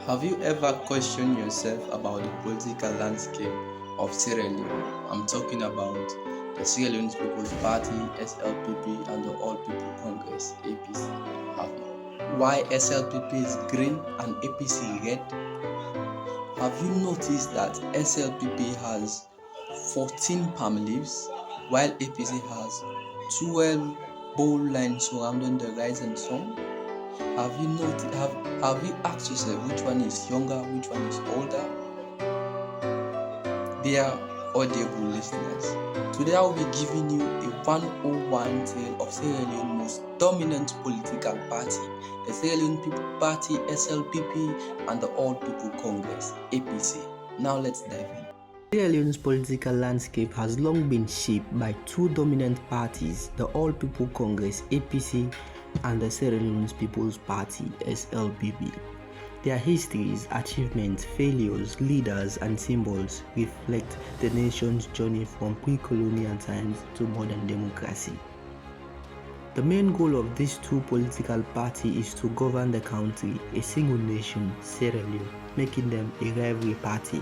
Have you ever questioned yourself about the political landscape of Sierra Leone? I'm talking about the Sierra Leone People's Party, SLPP, and the All People Congress, APC. Have you? Why SLPP is green and APC red? Have you noticed that SLPP has 14 palm leaves while APC has 12 bold lines surrounding the rising sun? Have you asked yourself which one is younger, which one is older? Dear audible listeners, today I will be giving you a 101 tale of Sierra Leone's most dominant political party, the Sierra Leone People Party, SLPP, and the All People Congress, APC. Now let's dive in. Sierra Leone's political landscape has long been shaped by two dominant parties, the All People Congress (APC) and the Sierra Leone's People's Party (SLPP). Their histories, achievements, failures, leaders, and symbols reflect the nation's journey from pre-colonial times to modern democracy. The main goal of these two political parties is to govern the country, a single nation, Sierra Leone, making them a rivalry party.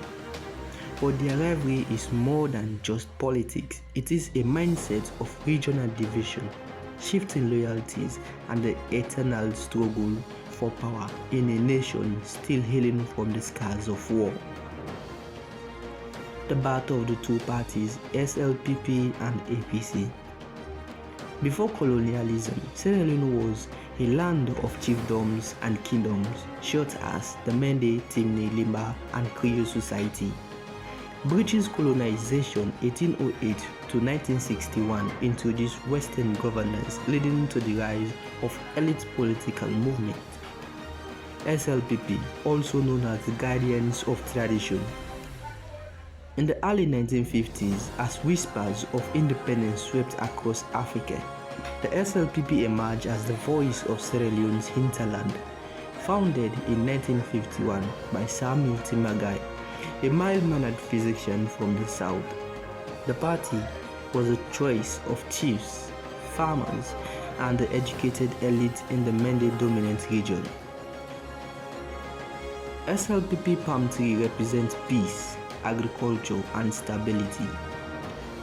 But their rivalry is more than just politics. It is a mindset of regional division, shifting loyalties, and the eternal struggle for power in a nation still healing from the scars of war. The battle of the two parties, SLPP and APC. Before colonialism, Sierra Leone was a land of chiefdoms and kingdoms, such as the Mende, Timne, Limba, and Creole society. British colonization 1808 to 1961 introduced Western governance, leading to the rise of elite political movement. SLPP, also known as the Guardians of Tradition. In the early 1950s, as whispers of independence swept across Africa, the SLPP emerged as the voice of Sierra Leone's hinterland. Founded in 1951 by Sir Milton Magai, a mild-mannered physician from the south, the party was a choice of chiefs, farmers, and the educated elite in the Mende-dominant region. SLPP palm tree represents peace, agriculture, and stability.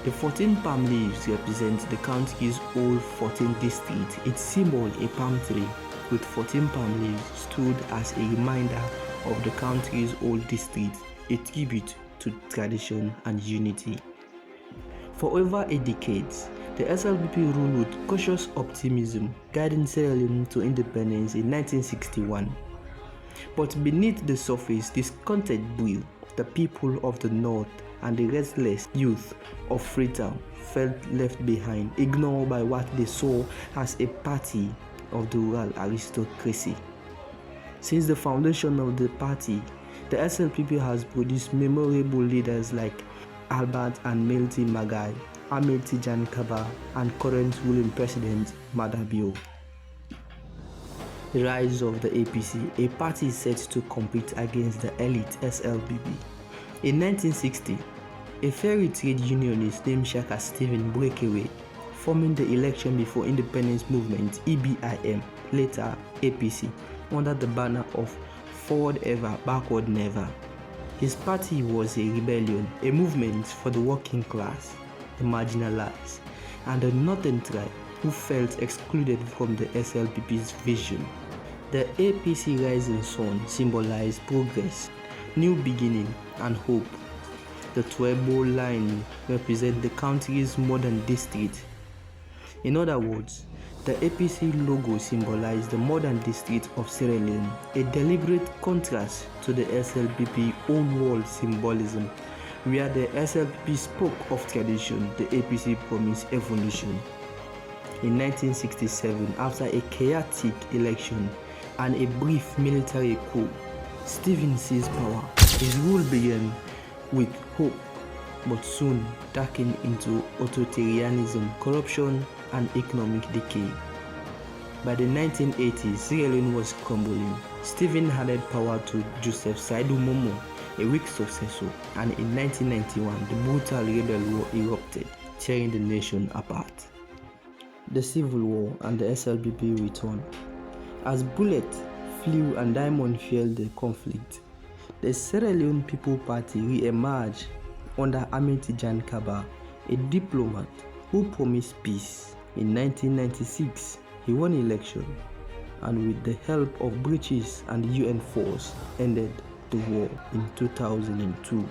The 14 palm leaves represent the country's old 14th district. Its symbol, a palm tree with 14 palm leaves, stood as a reminder of the country's old district, a tribute to tradition and unity. For over a decade, the SLPP ruled with cautious optimism, guiding Sierra Leone to independence in 1961. But beneath the surface, discontent brewed. The people of the north and the restless youth of Freetown felt left behind, ignored by what they saw as a party of the rural aristocracy. Since the foundation of the party, the SLPP has produced memorable leaders like Albert and Milton Magai, Ahmed Tijan Kaba, and current ruling president Madabio. The rise of the APC, a party set to compete against the elite SLPP. In 1960, a ferry trade unionist named Shaka Stephen broke away, forming the Election Before Independence Movement (EBIM), later APC, under the banner of Forward Ever, Backward Never. His party was a rebellion, a movement for the working class, the marginalized, and the northern tribe who felt excluded from the SLPP's vision. The APC rising sun symbolized progress, new beginning, and hope. The 12-bold line represent the country's modern district. In other words, the APC logo symbolized the modern district of Sierra Leone, a deliberate contrast to the SLPP own world symbolism. Where the SLPP spoke of tradition, the APC promised evolution. In 1967, after a chaotic election and a brief military coup, Stephen seized power. His rule began with hope, but soon darkened into authoritarianism, corruption, and economic decay. By the 1980s, Sierra Leone was crumbling. Stephen handed power to Joseph Saidu Momo, a weak successor, and in 1991, the brutal rebel war erupted, tearing the nation apart. The Civil War and the SLPP returned. As bullets flew and Diamond fueled the conflict. The Sierra Leone People Party re-emerged under Amity Jan Kaba, a diplomat who promised peace. In 1996, he won election, and with the help of British and UN force, ended the war in 2002.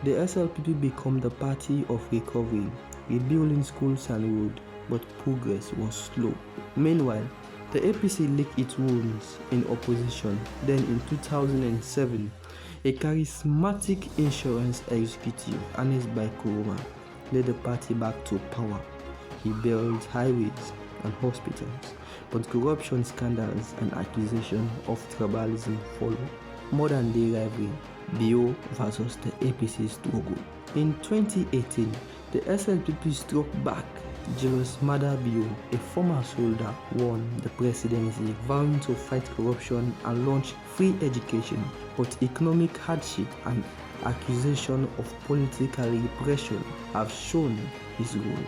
The SLPP became the party of recovery, rebuilding schools and roads, but progress was slow. Meanwhile, the APC licked its wounds in opposition. Then in 2007, a charismatic insurance executive, Anes Kuruma, led the party back to power. He built highways and hospitals, but corruption scandals and accusations of tribalism followed. Modern-day rivalry, BO versus the APC struggle. In 2018, the SLPP struck back. Julius Mada Bio, a former soldier, won the presidency, vowing to fight corruption and launch free education, but economic hardship and accusation of political repression have shown his role.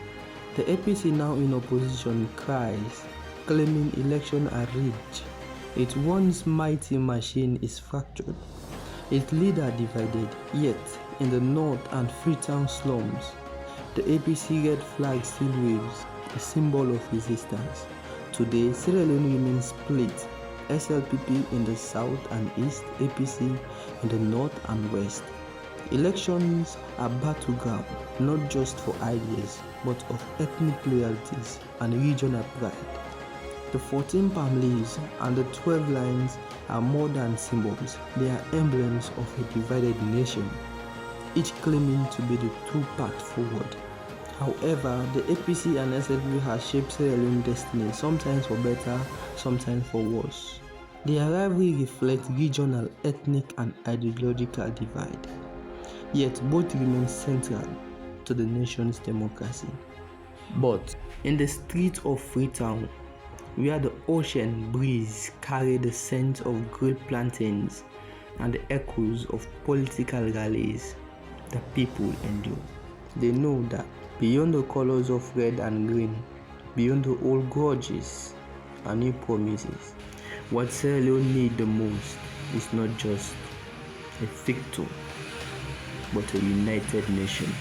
The APC, now in opposition, cries, claiming elections are rigged. Its once mighty machine is fractured, its leader divided. Yet, in the north and Freetown slums, the APC red flag still waves, a symbol of resistance. Today, Sierra Leone remains split, SLPP in the south and east, APC in the north and west. Elections are battleground, not just for ideas, but of ethnic loyalties and regional pride. The 14 palm leaves and the 12 lines are more than symbols, they are emblems of a divided nation, each claiming to be the true path forward. However, the APC and SLPP have shaped Sierra Leone's destiny, sometimes for better, sometimes for worse. Their rivalry reflects regional, ethnic, and ideological divide. Yet both remain central to the nation's democracy. But in the streets of Freetown, where the ocean breeze carried the scent of grilled plantains and the echoes of political rallies, the people endure. They know that beyond the colors of red and green, beyond the old grudges and new promises, what Sierra Leone needs the most is not just a victor, but a united nation.